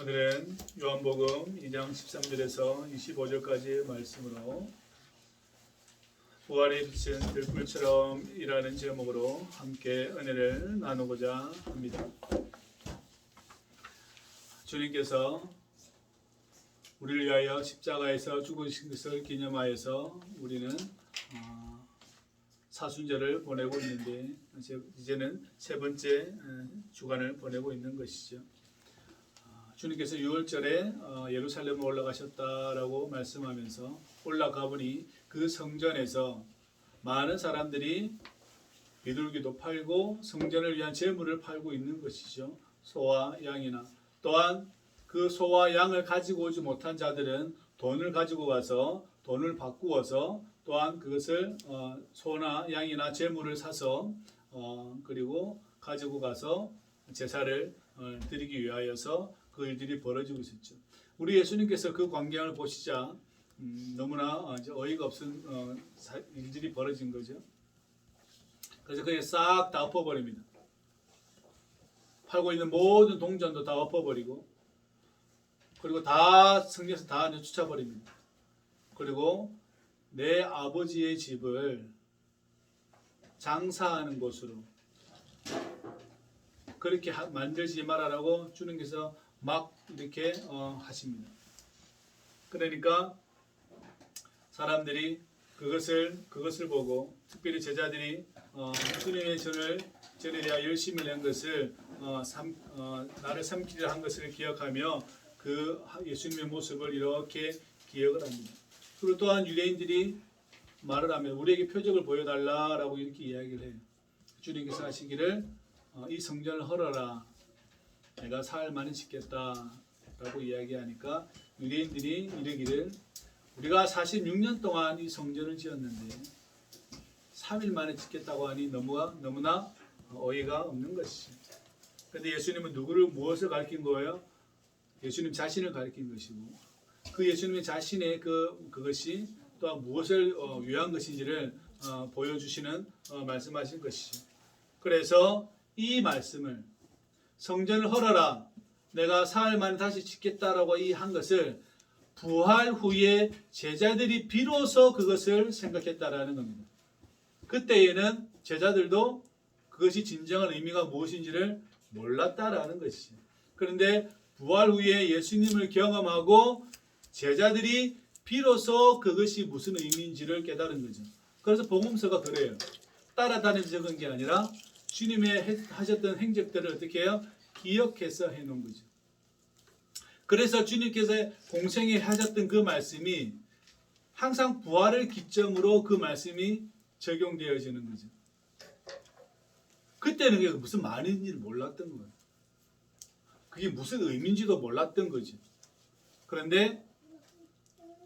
오늘은 요한복음 2장 13절에서 25절까지 말씀으로 부활의 빛은 들불처럼 이라는 제목으로 함께 은혜를 나누고자 합니다. 주님께서 우리를 위하여 십자가에서 죽으신 것을 기념하여서 우리는 사순절을 보내고 있는데 이제는 세 번째 주간을 보내고 있는 것이죠. 주님께서 6월절에 예루살렘에 올라가셨다라고 말씀하면서 올라가 보니 그 성전에서 많은 사람들이 비둘기도 팔고 성전을 위한 제물을 팔고 있는 것이죠. 소와 양이나 또한 그 소와 양을 가지고 오지 못한 자들은 돈을 가지고 가서 돈을 바꾸어서 또한 그것을 소나 양이나 제물을 사서 그리고 가지고 가서 제사를 드리기 위하여서 그 일들이 벌어지고 있었죠. 우리 예수님께서 그 광경을 보시자 너무나 어이가 없은 일들이 벌어진 거죠. 그래서 그게 싹 다 엎어버립니다. 팔고 있는 모든 동전도 다 엎어버리고 그리고 다 성전에서 다 내쫓아버립니다. 그리고 내 아버지의 집을 장사하는 곳으로 그렇게 만들지 말아라고 주님께서 막 이렇게 하십니다. 그러니까 사람들이 그것을 보고 특별히 제자들이 주님의 전에 대하 열심히 낸 것을 나를 삼키려 한 것을 기억하며 그 예수님의 모습을 이렇게 기억을 합니다. 그리고 또한 유대인들이 말을 하면 우리에게 표적을 보여달라라고 이렇게 이야기를 해요. 주님께서 하시기를 이 성전을 헐어라. 내가 사흘 만에 짓겠다라고 이야기하니까 유대인들이 이르기를 우리가 46년 동안 이 성전을 지었는데 3일 만에 짓겠다고 하니 너무나 어이가 없는 것이죠. 그런데 예수님은 무엇을 가르친 거예요? 예수님 자신을 가르친 것이고 그 예수님 자신의 그것이 또한 무엇을 위한 것인지를 보여주시는 말씀하신 것이죠. 그래서 이 말씀을 성전을 헐어라 내가 사흘 만에 다시 짓겠다라고 한 것을 부활 후에 제자들이 비로소 그것을 생각했다라는 겁니다. 그때에는 제자들도 그것이 진정한 의미가 무엇인지를 몰랐다라는 것이죠. 그런데 부활 후에 예수님을 경험하고 제자들이 비로소 그것이 무슨 의미인지를 깨달은 거죠. 그래서 복음서가 그래요. 따라다니면서 적은 게 아니라 주님의 하셨던 행적들을 어떻게 해요? 기억해서 해놓은 거죠. 그래서 주님께서 공생에 하셨던 그 말씀이 항상 부활을 기점으로 그 말씀이 적용되어지는 거죠. 그때는 그게 무슨 말인지를 몰랐던 거예요. 그게 무슨 의미인지도 몰랐던 거죠. 그런데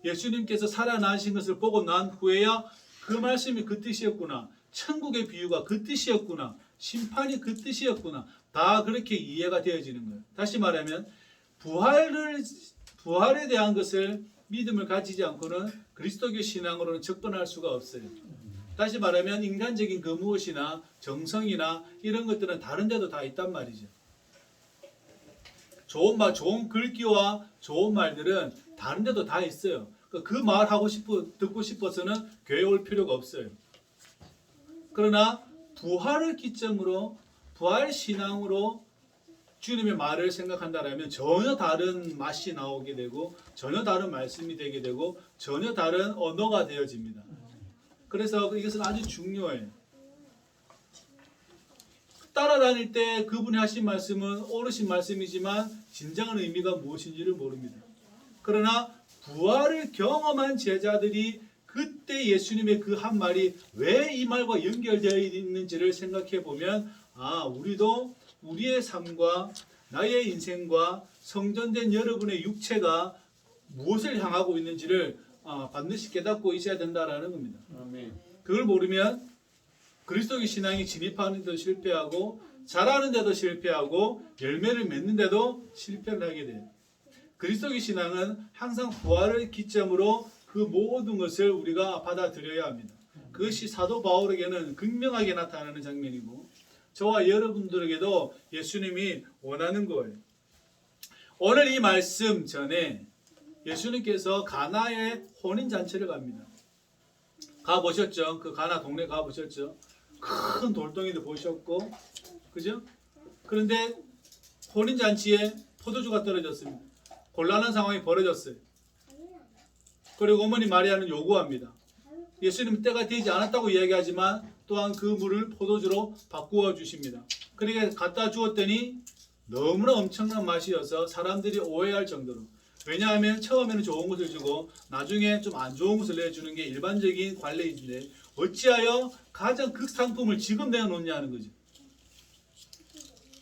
예수님께서 살아나신 것을 보고 난 후에야 그 말씀이 그 뜻이었구나. 천국의 비유가 그 뜻이었구나. 심판이 그 뜻이었구나. 다 그렇게 이해가 되어지는 거예요. 다시 말하면 부활에 대한 것을 믿음을 가지지 않고는 그리스도교 신앙으로는 접근할 수가 없어요. 다시 말하면 인간적인 그 무엇이나 정성이나 이런 것들은 다른 데도 다 있단 말이죠. 좋은 글귀와 좋은 말들은 다른 데도 다 있어요. 그 말 듣고 싶어서는 교회 올 필요가 없어요. 그러나 부활을 기점으로 부활 신앙으로 주님의 말을 생각한다면 전혀 다른 맛이 나오게 되고 전혀 다른 말씀이 되게 되고 전혀 다른 언어가 되어집니다. 그래서 이것은 아주 중요해요. 따라다닐 때 그분이 하신 말씀은 옳으신 말씀이지만 진정한 의미가 무엇인지를 모릅니다. 그러나 부활을 경험한 제자들이 그때 예수님의 그 한 말이 왜 이 말과 연결되어 있는지를 생각해 보면 우리도 우리의 삶과 나의 인생과 성전된 여러분의 육체가 무엇을 향하고 있는지를 반드시 깨닫고 있어야 된다라는 겁니다. 아멘. 그걸 모르면 그리스도의 신앙이 진입하는 데도 실패하고 자라는 데도 실패하고 열매를 맺는 데도 실패를 하게 돼요. 그리스도의 신앙은 항상 부활을 기점으로 그 모든 것을 우리가 받아들여야 합니다. 그것이 사도 바울에게는 극명하게 나타나는 장면이고 저와 여러분들에게도 예수님이 원하는 거예요. 오늘 이 말씀 전에 예수님께서 가나의 혼인잔치를 갑니다. 가보셨죠? 그 가나 동네 가보셨죠? 큰 돌덩이도 보셨고, 그죠? 그런데 혼인잔치에 포도주가 떨어졌습니다. 곤란한 상황이 벌어졌어요. 그리고 어머니 마리아는 요구합니다. 예수님은 때가 되지 않았다고 이야기하지만 또한 그 물을 포도주로 바꾸어 주십니다. 그러니까 갖다 주었더니 너무나 엄청난 맛이어서 사람들이 오해할 정도로, 왜냐하면 처음에는 좋은 것을 주고 나중에 좀 안 좋은 것을 내주는 게 일반적인 관례인데 어찌하여 가장 극상품을 지금 내놓느냐는 거죠.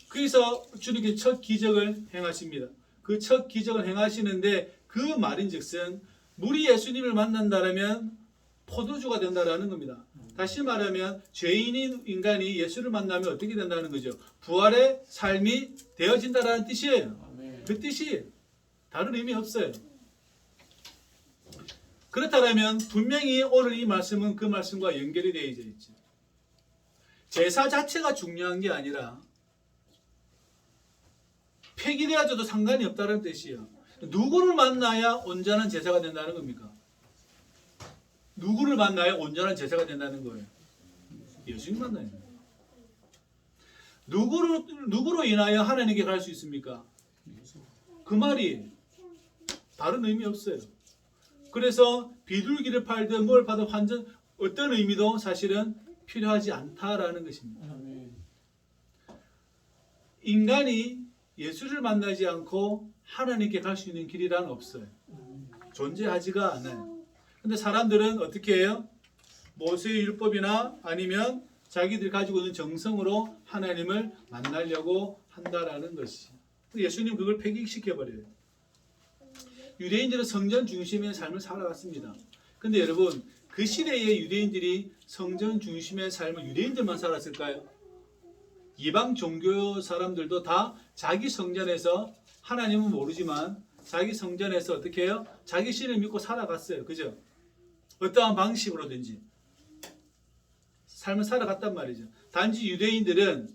그래서 주님께서 첫 기적을 행하십니다. 그 첫 기적을 행하시는데 그 말인즉슨 물이 예수님을 만난다면 포도주가 된다라는 겁니다. 다시 말하면 죄인인 인간이 예수를 만나면 어떻게 된다는 거죠? 부활의 삶이 되어진다라는 뜻이에요. 그 뜻이 다른 의미 없어요. 그렇다면 분명히 오늘 이 말씀은 그 말씀과 연결이 되어 있죠. 제사 자체가 중요한 게 아니라 폐기되어져도 상관이 없다는 뜻이에요. 누구를 만나야 온전한 제사가 된다는 겁니까? 누구를 만나야 온전한 제사가 된다는 거예요? 예수님 만나야 돼요. 누구로 인하여 하나님께 갈 수 있습니까? 그 말이 다른 의미 없어요. 그래서 비둘기를 팔든 뭘 팔든 완전 어떤 의미도 사실은 필요하지 않다라는 것입니다. 인간이 예수를 만나지 않고 하나님께 갈 수 있는 길이란 없어요. 존재하지가 않아요. 근데 사람들은 어떻게 해요? 모세의 율법이나 아니면 자기들이 가지고 있는 정성으로 하나님을 만나려고 한다라는 것이. 예수님 그걸 폐기시켜버려요. 유대인들은 성전 중심의 삶을 살아갔습니다. 근데 여러분, 그 시대의 유대인들이 성전 중심의 삶을 유대인들만 살았을까요? 이방 종교 사람들도 다 자기 성전에서, 하나님은 모르지만 자기 성전에서 어떻게 해요? 자기 신을 믿고 살아갔어요. 그죠? 어떠한 방식으로든지 삶을 살아갔단 말이죠. 단지 유대인들은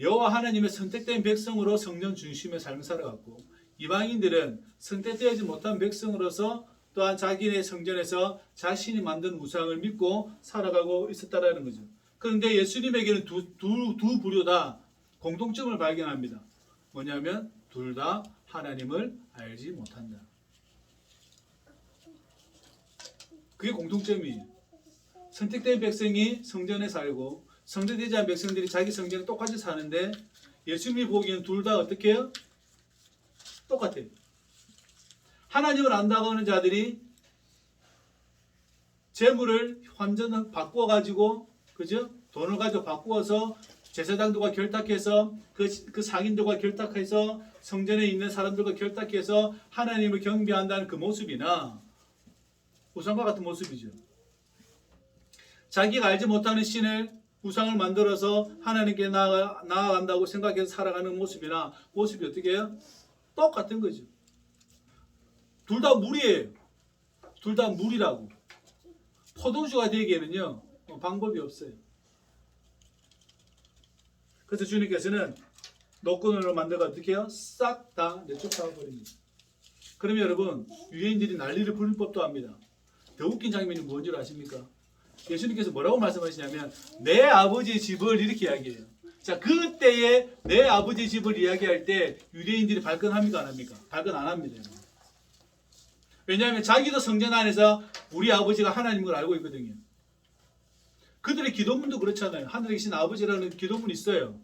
여호와 하나님의 선택된 백성으로 성전 중심의 삶을 살아갔고, 이방인들은 선택되지 못한 백성으로서 또한 자기네 성전에서 자신이 만든 우상을 믿고 살아가고 있었다라는 거죠. 그런데 예수님에게는 두 부류 다 공통점을 발견합니다. 뭐냐면 둘 다 하나님을 알지 못한다. 그게 공통점이에요. 선택된 백성이 성전에 살고 선택되지 않은 백성들이 자기 성전에 똑같이 사는데 예수님이 보기에는 둘 다 어떻게 해요? 똑같아요. 하나님을 안다고 하는 자들이 재물을 완전 바꾸어 가지고, 그죠? 돈을 가지고 바꾸어서 제사장들과 결탁해서 그 상인들과 결탁해서 성전에 있는 사람들과 결탁해서 하나님을 경배한다는 그 모습이나 우상과 같은 모습이죠. 자기가 알지 못하는 신을 우상을 만들어서 하나님께 나아간다고 생각해서 살아가는 모습이나 모습이 어떻게 해요? 똑같은 거죠. 둘 다 물이에요. 둘 다 물이라고. 포도주가 되기에는요 방법이 없어요. 그래서 주님께서는 노끈으로 만들어 어떻게 해요? 싹 다 내쫓아 버립니다. 그러면 여러분, 유대인들이 난리를 부릴 법도 합니다. 더 웃긴 장면이 뭔지 아십니까? 예수님께서 뭐라고 말씀하시냐면 내 아버지의 집을 이렇게 이야기해요. 자, 그때에 내 아버지의 집을 이야기할 때 유대인들이 발끈합니까 안 합니까? 발끈 안 합니다. 여러분. 왜냐하면 자기도 성전 안에서 우리 아버지가 하나님인 걸 알고 있거든요. 그들의 기도문도 그렇잖아요. 하늘에 계신 아버지라는 기도문이 있어요.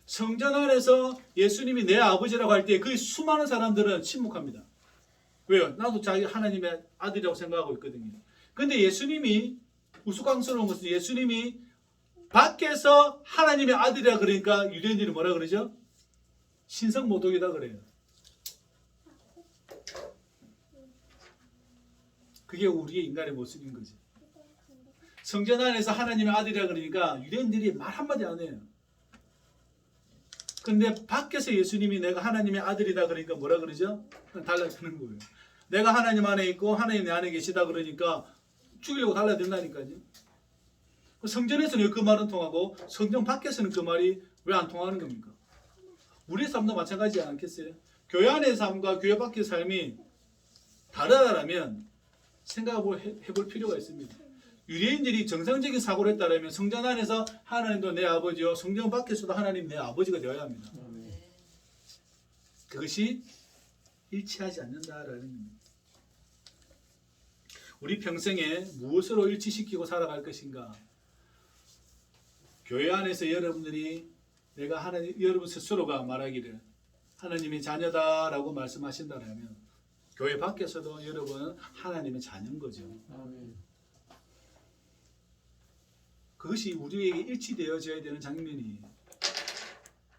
성전 안에서 예수님이 내 아버지라고 할 때 그 수많은 사람들은 침묵합니다. 왜요? 나도 자기 하나님의 아들이라고 생각하고 있거든요. 근데 예수님이 우스꽝스러운 것은 예수님이 밖에서 하나님의 아들이라 그러니까 유대인들이 뭐라 그러죠? 신성모독이다 그래요. 그게 우리의 인간의 모습인 거지. 성전 안에서 하나님의 아들이라 그러니까 유대인들이 말 한마디 안 해요. 근데 밖에서 예수님이 내가 하나님의 아들이다 그러니까 뭐라 그러죠? 달라드는 거예요. 내가 하나님 안에 있고 하나님 내 안에 계시다 그러니까 죽이려고 달라든다니까요. 성전에서는 그 말은 통하고 성전 밖에서는 그 말이 왜 안 통하는 겁니까? 우리의 삶도 마찬가지지 않겠어요? 교회 안의 삶과 교회 밖의 삶이 다르다라면 생각해볼 필요가 있습니다. 유대인들이 정상적인 사고를 했다면 성전 안에서 하나님도 내 아버지요, 성전 밖에서도 하나님 내 아버지가 되어야 합니다. 그것이 일치하지 않는다라는 겁니다. 우리 평생에 무엇으로 일치시키고 살아갈 것인가? 교회 안에서 여러분들이 여러분 스스로가 말하기를 하나님의 자녀다라고 말씀하신다면 교회 밖에서도 여러분은 하나님의 자녀인 거죠. 아멘. 그것이 우리에게 일치되어져야 되는 장면이에요.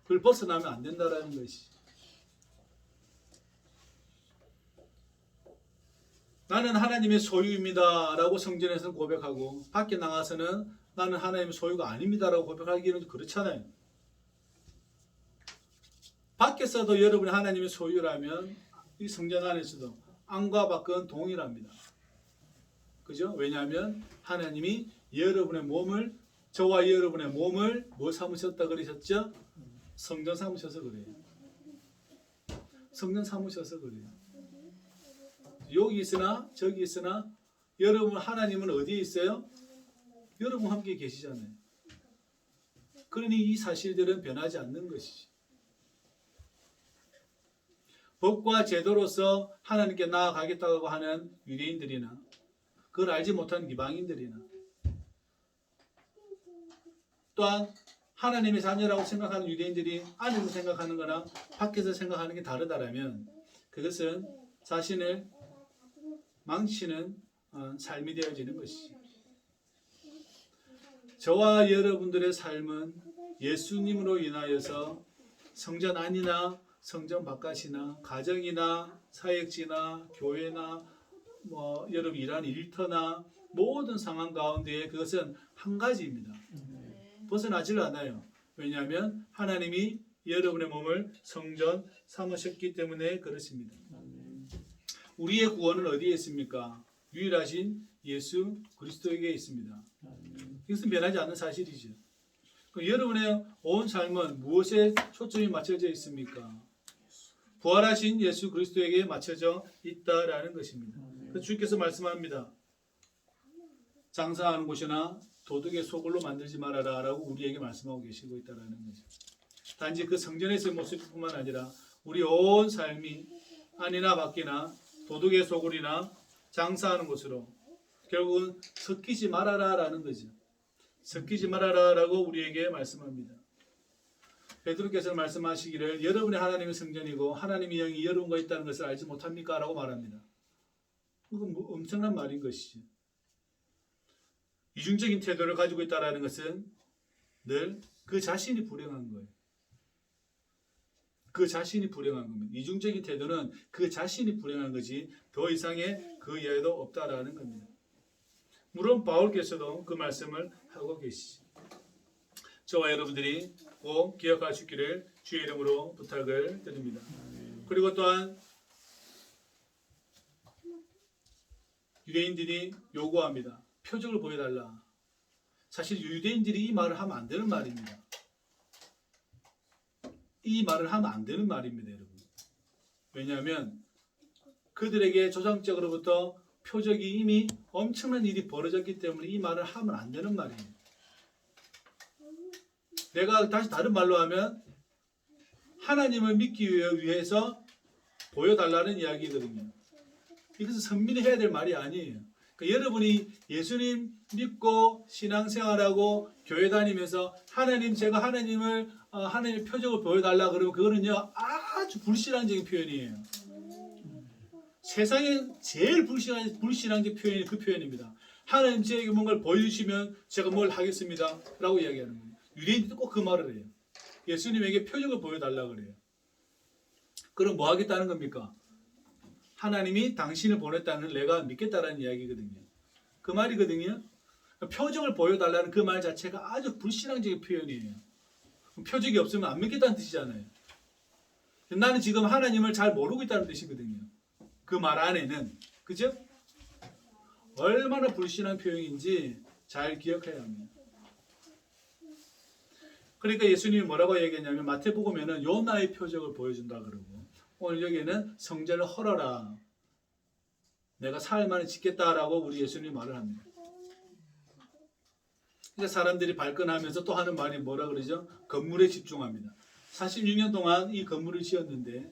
그걸 벗어나면 안 된다라는 것이. 나는 하나님의 소유입니다 라고 성전에서는 고백하고 밖에 나가서는 나는 하나님의 소유가 아닙니다 라고 고백하기는 그렇잖아요. 밖에서도 여러분이 하나님의 소유라면 이 성전 안에서도 안과 밖은 동일합니다. 그죠? 왜냐하면 하나님이 여러분의 몸을, 저와 여러분의 몸을 뭐 삼으셨다 그러셨죠? 성전 삼으셔서 그래요. 성전 삼으셔서 그래요. 여기 있으나 저기 있으나 여러분 하나님은 어디에 있어요? 여러분 함께 계시잖아요. 그러니 이 사실들은 변하지 않는 것이지. 법과 제도로서 하나님께 나아가겠다고 하는 유대인들이나 그걸 알지 못하는 이방인들이나 또한 하나님의 자녀라고 생각하는 유대인들이 안에서 생각하는 거나 밖에서 생각하는 게 다르다라면 그것은 자신을 망치는 삶이 되어지는 것이죠. 저와 여러분들의 삶은 예수님으로 인하여서 성전 안이나 성전 바깥이나 가정이나 사역지나 교회나 여러분 일하는 일터나 모든 상황 가운데 그것은 한 가지입니다. 벗어나질 않아요. 왜냐하면 하나님이 여러분의 몸을 성전 삼으셨기 때문에 그렇습니다. 우리의 구원은 어디에 있습니까? 유일하신 예수 그리스도에게 있습니다. 이것은 변하지 않는 사실이죠. 여러분의 온 삶은 무엇에 초점이 맞춰져 있습니까? 부활하신 예수 그리스도에게 맞춰져 있다라는 것입니다. 그래서 주께서 말씀합니다. 장사하는 곳이나 도둑의 소굴로 만들지 말아라 라고 우리에게 말씀하고 계시고 있다는 거죠. 단지 그 성전에서의 모습뿐만 아니라 우리 온 삶이 안이나 밖이나 도둑의 소굴이나 장사하는 곳으로 결국은 섞이지 말아라 라는 거죠. 섞이지 말아라 라고 우리에게 말씀합니다. 베드로께서 말씀하시기를 여러분의 하나님의 성전이고 하나님의 영이 여러분과 있다는 것을 알지 못합니까? 라고 말합니다. 그건 엄청난 말인 것이죠. 이중적인 태도를 가지고 있다는 것은 늘 그 자신이 불행한 거예요. 그 자신이 불행한 겁니다. 이중적인 태도는 그 자신이 불행한 거지 더 이상의 그 이하도 없다라는 겁니다. 물론 바울께서도 그 말씀을 하고 계시죠. 저와 여러분들이 꼭 기억할 수 있기를 주의 이름으로 부탁을 드립니다. 그리고 또한 유대인들이 요구합니다. 표적을 보여달라. 사실 유대인들이 이 말을 하면 안 되는 말입니다. 이 말을 하면 안 되는 말입니다, 여러분. 왜냐하면 그들에게 조상적으로부터 표적이 이미 엄청난 일이 벌어졌기 때문에 이 말을 하면 안 되는 말입니다. 내가 다시 다른 말로 하면 하나님을 믿기 위해서 보여달라는 이야기거든요. 이것은 선민이 해야 될 말이 아니에요. 그러니까 여러분이 예수님 믿고 신앙생활하고 교회 다니면서 하나님 제가 하나님의 표적을 보여달라 그러면 그거는요 아주 불신앙적인 표현이에요. 세상에 제일 불신앙적 표현이 그 표현입니다. 하나님 제게 뭔가를 보여주시면 제가 뭘 하겠습니다 라고 이야기하는 거예요. 유대인들도 꼭 그 말을 해요. 예수님에게 표적을 보여달라 그래요. 그럼 뭐 하겠다는 겁니까? 하나님이 당신을 보냈다는 내가 믿겠다라는 이야기거든요. 그 말이거든요. 표적을 보여달라는 그 말 자체가 아주 불신앙적인 표현이에요. 표적이 없으면 안 믿겠다는 뜻이잖아요. 나는 지금 하나님을 잘 모르고 있다는 뜻이거든요. 그 말 안에는. 그죠? 얼마나 불신한 표현인지 잘 기억해야 합니다. 그러니까 예수님이 뭐라고 얘기했냐면 마태복음에는 요나의 표적을 보여준다 그러고 오늘 여기에는 성전을 헐어라. 내가 사흘 만에 짓겠다라고 우리 예수님이 말을 합니다. 이제 사람들이 발끈하면서 또 하는 말이 뭐라 그러죠? 건물에 집중합니다. 46년 동안 이 건물을 지었는데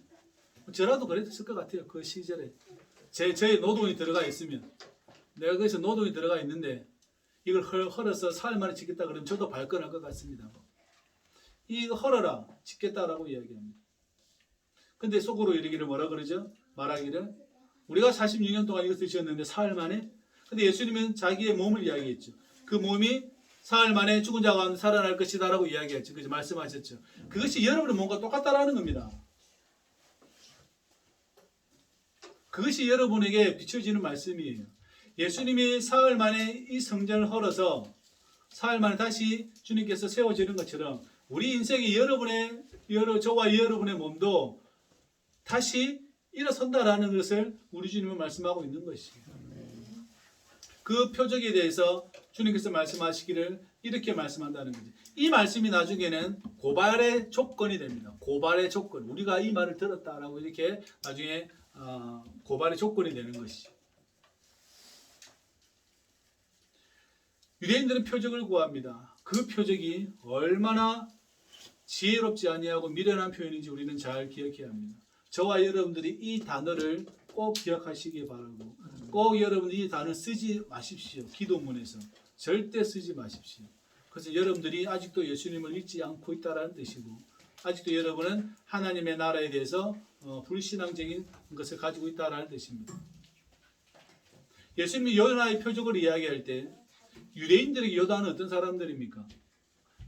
저라도 그랬을 것 같아요. 그 시절에 저의 노동이 들어가 있으면 내가 거기서 노동이 들어가 있는데 이걸 헐어서 사흘 만에 짓겠다 그러면 저도 발끈할 것 같습니다. 이거 헐어라 짓겠다라고 이야기합니다. 근데 속으로 이르기를 뭐라 그러죠? 말하기를 우리가 46년 동안 이것을 지었는데 사흘 만에. 근데 예수님은 자기의 몸을 이야기했죠. 그 몸이 사흘 만에 죽은 자 가운데 살아날 것이다라고 이야기했죠. 그죠? 말씀하셨죠. 그것이 여러분의 몸과 똑같다라는 겁니다. 그것이 여러분에게 비춰지는 말씀이에요. 예수님이 사흘 만에 이 성전을 헐어서 사흘 만에 다시 주님께서 세워지는 것처럼 우리 인생이 저와 여러분의 몸도 다시 일어선다라는 것을 우리 주님은 말씀하고 있는 것이에요. 그 표적에 대해서 주님께서 말씀하시기를 이렇게 말씀한다는 거죠. 이 말씀이 나중에는 고발의 조건이 됩니다. 고발의 조건. 우리가 이 말을 들었다라고 이렇게 나중에 고발의 조건이 되는 것이죠. 유대인들은 표적을 구합니다. 그 표적이 얼마나 지혜롭지 아니하고 미련한 표현인지 우리는 잘 기억해야 합니다. 저와 여러분들이 이 단어를 꼭 기억하시기 바라고 꼭 여러분들이 이 단어를 쓰지 마십시오. 기도문에서 절대 쓰지 마십시오. 그래서 여러분들이 아직도 예수님을 믿지 않고 있다는 뜻이고 아직도 여러분은 하나님의 나라에 대해서 불신앙적인 것을 가지고 있다는 뜻입니다. 예수님이 요나의 표적을 이야기할 때 유대인들에게 요나는 어떤 사람들입니까?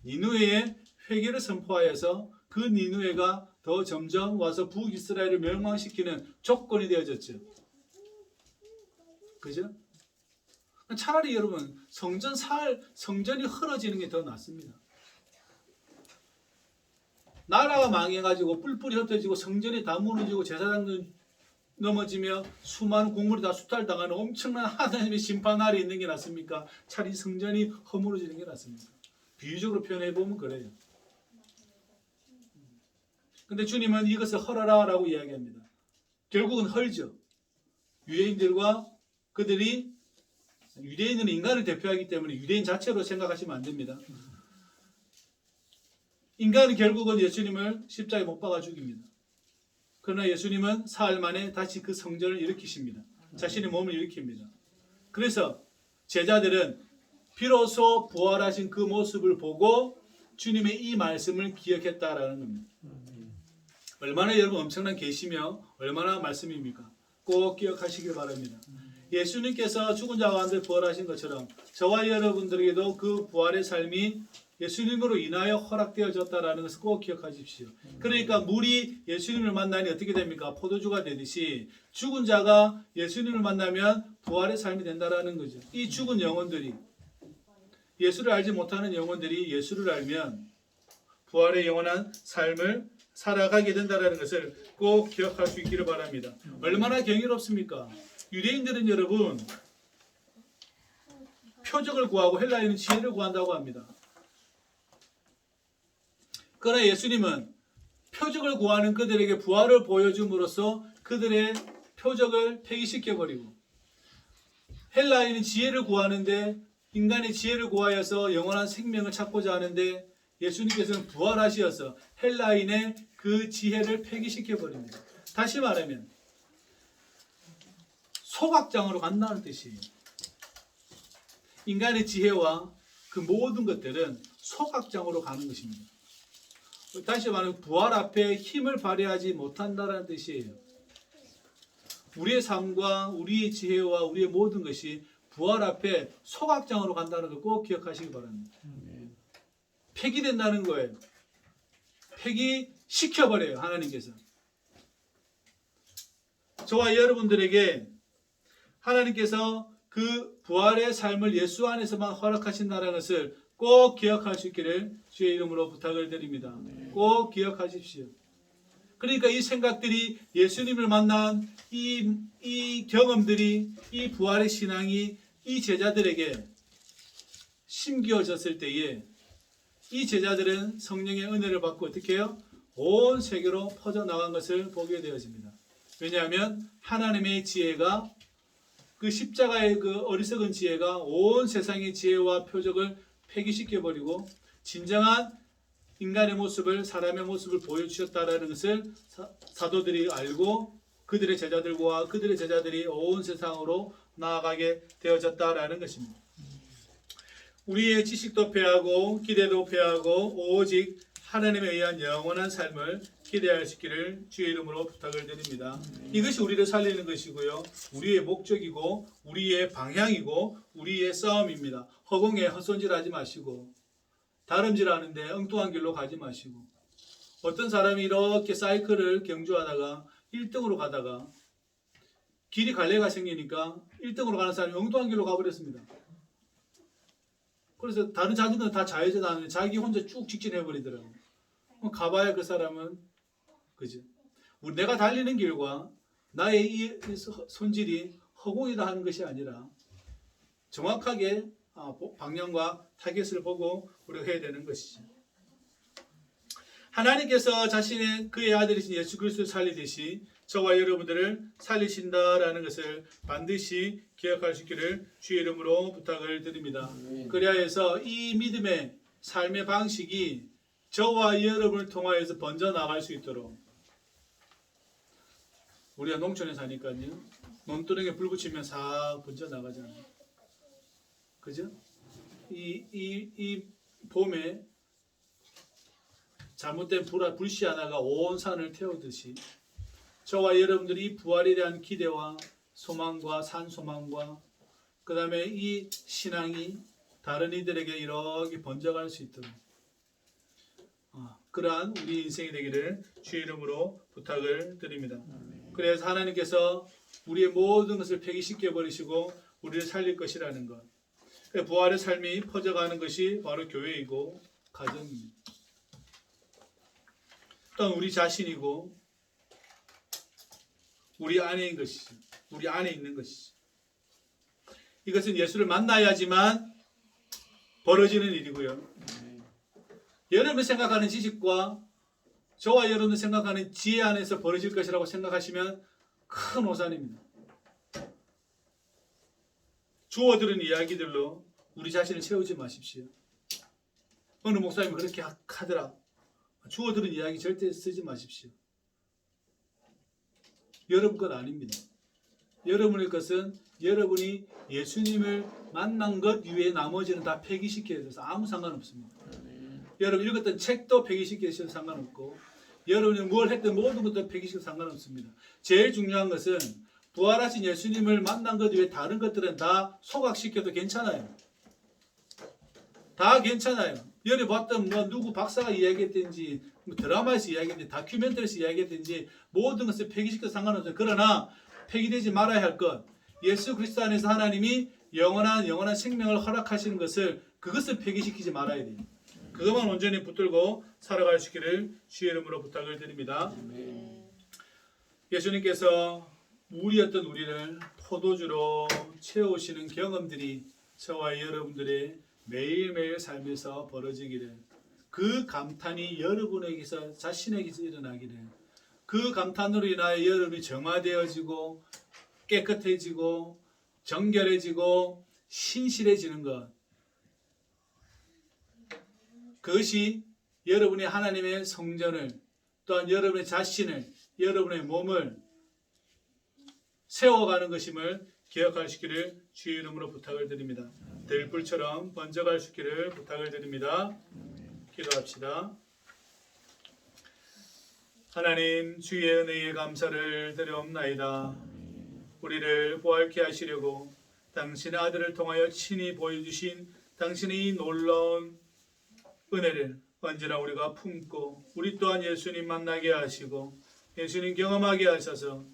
니느웨에 회개를 선포하여서 그 니느웨가 더 점점 와서 북이스라엘을 멸망시키는 조건이 되어졌죠. 그죠? 차라리 여러분 성전이 헐어지는 게 더 낫습니다. 나라가 망해가지고 뿔뿔이 흩어지고 성전이 다 무너지고 제사장도 넘어지며 수많은 국물이 다 수탈당하는 엄청난 하나님의 심판날이 있는 게 낫습니까? 차라리 성전이 허물어지는 게 낫습니까? 비유적으로 표현해보면 그래요. 근데 주님은 이것을 헐어라 라고 이야기합니다. 결국은 헐죠. 유대인들과 유대인은 인간을 대표하기 때문에 유대인 자체로 생각하시면 안 됩니다. 인간은 결국은 예수님을 십자가에 못 박아 죽입니다. 그러나 예수님은 사흘 만에 다시 그 성전을 일으키십니다. 자신의 몸을 일으킵니다. 그래서 제자들은 비로소 부활하신 그 모습을 보고 주님의 이 말씀을 기억했다라는 겁니다. 얼마나 여러분 엄청난 계시며 얼마나 말씀입니까? 꼭 기억하시길 바랍니다. 예수님께서 죽은 자 가운데 부활하신 것처럼 저와 여러분들에게도 그 부활의 삶이 예수님으로 인하여 허락되어졌다라는 것을 꼭 기억하십시오. 그러니까 물이 예수님을 만나니 어떻게 됩니까? 포도주가 되듯이 죽은 자가 예수님을 만나면 부활의 삶이 된다라는 거죠. 이 죽은 영혼들이 예수를 알지 못하는 영혼들이 예수를 알면 부활의 영원한 삶을 살아가게 된다는 것을 꼭 기억할 수 있기를 바랍니다. 얼마나 경이롭습니까? 유대인들은 여러분 표적을 구하고 헬라인은 지혜를 구한다고 합니다. 그러나 예수님은 표적을 구하는 그들에게 부활을 보여줌으로써 그들의 표적을 폐기시켜버리고 헬라인은 지혜를 구하는데 인간의 지혜를 구하여서 영원한 생명을 찾고자 하는데 예수님께서는 부활하시어서 헬라인의 그 지혜를 폐기시켜버립니다. 다시 말하면 소각장으로 간다는 뜻이에요. 인간의 지혜와 그 모든 것들은 소각장으로 가는 것입니다. 다시 말하면 부활 앞에 힘을 발휘하지 못한다는 뜻이에요. 우리의 삶과 우리의 지혜와 우리의 모든 것이 부활 앞에 소각장으로 간다는 걸 꼭 기억하시기 바랍니다. 폐기된다는 거예요. 폐기시켜버려요. 하나님께서. 저와 여러분들에게 하나님께서 그 부활의 삶을 예수 안에서만 허락하신다는 것을 꼭 기억할 수 있기를 주의 이름으로 부탁을 드립니다. 꼭 기억하십시오. 그러니까 이 생각들이 예수님을 만난 이 경험들이 이 부활의 신앙이 이 제자들에게 심겨졌을 때에 이 제자들은 성령의 은혜를 받고 어떻게 해요? 온 세계로 퍼져나간 것을 보게 되어집니다. 왜냐하면 하나님의 지혜가 그 십자가의 그 어리석은 지혜가 온 세상의 지혜와 표적을 폐기시켜버리고 진정한 인간의 모습을, 사람의 모습을 보여주셨다라는 것을 사도들이 알고 그들의 제자들과 그들의 제자들이 온 세상으로 나아가게 되어졌다라는 것입니다. 우리의 지식도 패하고 기대도 패하고 오직 하나님에 의한 영원한 삶을 기대할 수 있기를 주의 이름으로 부탁을 드립니다. 이것이 우리를 살리는 것이고요. 우리의 목적이고 우리의 방향이고 우리의 싸움입니다. 허공에 헛손질하지 마시고 다름질하는데 엉뚱한 길로 가지 마시고 어떤 사람이 이렇게 사이클을 경주하다가 1등으로 가다가 길이 갈래가 생기니까 1등으로 가는 사람이 엉뚱한 길로 가버렸습니다. 그래서 다른 자들은 다 좌회전 하는데 자기 혼자 쭉 직진해버리더라고요. 가봐야 그 사람은 그죠? 내가 달리는 길과 나의 이 손질이 허공이다 하는 것이 아니라 정확하게 방향과 타겟을 보고 우리가 해야 되는 것이죠. 하나님께서 자신의 그의 아들이신 예수 그리스도를 살리듯이 저와 여러분들을 살리신다라는 것을 반드시 기억할 수 있기를 주의 이름으로 부탁을 드립니다. 그래야 해서 이 믿음의 삶의 방식이 저와 여러분을 통하여서 번져나갈 수 있도록 우리가 농촌에 사니까요. 논두렁에 불 붙이면 싹 번져나가잖아요. 그죠? 이 봄에 잘못된 불씨 하나가 온 산을 태우듯이 저와 여러분들이 이 부활에 대한 기대와 소망과 산소망과 그 다음에 이 신앙이 다른 이들에게 이렇게 번져갈 수 있도록 그러한 우리 인생이 되기를 주의 이름으로 부탁을 드립니다. 그래서 하나님께서 우리의 모든 것을 폐기시켜 버리시고 우리를 살릴 것이라는 것. 부활의 삶이 퍼져가는 것이 바로 교회이고 가정입니다. 또한 우리 자신이고 우리 안에인 것이죠. 우리 안에 있는 것이죠. 이것은 예수를 만나야지만 벌어지는 일이고요. 여러분이 생각하는 지식과 저와 여러분이 생각하는 지혜 안에서 벌어질 것이라고 생각하시면 큰 오산입니다. 주워들은 이야기들로 우리 자신을 채우지 마십시오. 어느 목사님이 그렇게 하더라. 주워들은 이야기 절대 쓰지 마십시오. 여러분 것 아닙니다. 여러분의 것은 여러분이 예수님을 만난 것 이외에 나머지는 다 폐기시켜야 돼서 아무 상관없습니다. 여러분 읽었던 책도 폐기시키셔도 상관없고 여러분이 뭘 했든 모든 것도 폐기시켜도 상관없습니다. 제일 중요한 것은 부활하신 예수님을 만난 것 외에 다른 것들은 다 소각시켜도 괜찮아요. 다 괜찮아요. 여러 봤던 누구 박사가 이야기했든지 드라마에서 이야기했든지 다큐멘터리에서 이야기했든지 모든 것을 폐기시켜도 상관없어요. 그러나 폐기되지 말아야 할 것, 예수 그리스도 안에서 하나님이 영원한 생명을 허락하시는 것을 그것을 폐기시키지 말아야 돼요. 그것만 온전히 붙들고 살아갈 수 있기를 주의 이름으로 부탁을 드립니다. 예수님께서 물이었던 우리를 포도주로 채우시는 경험들이 저와 여러분들의 매일매일 삶에서 벌어지기를, 그 감탄이 여러분에게서 자신에게서 일어나기를, 그 감탄으로 인하여 여러분이 정화되어지고 깨끗해지고 정결해지고 신실해지는 것, 그것이 여러분이 하나님의 성전을, 또한 여러분의 자신을, 여러분의 몸을 세워가는 것임을 기억할 수 있기를 주의 이름으로 부탁을 드립니다. 들불처럼 번져갈 수 있기를 부탁을 드립니다. 기도합시다. 하나님, 주의 은혜에 감사를 드려옵나이다. 우리를 부활케 하시려고 당신의 아들을 통하여 친히 보여주신 당신의 이 놀라운 은혜를 언제나 우리가 품고 우리 또한 예수님 만나게 하시고 예수님 경험하게 하셔서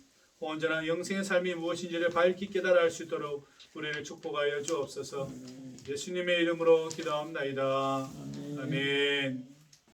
온전한 영생의 삶이 무엇인지를 밝히 깨달아 알 수 있도록 우리를 축복하여 주옵소서. 예수님의 이름으로 기도합나이다. 아멘.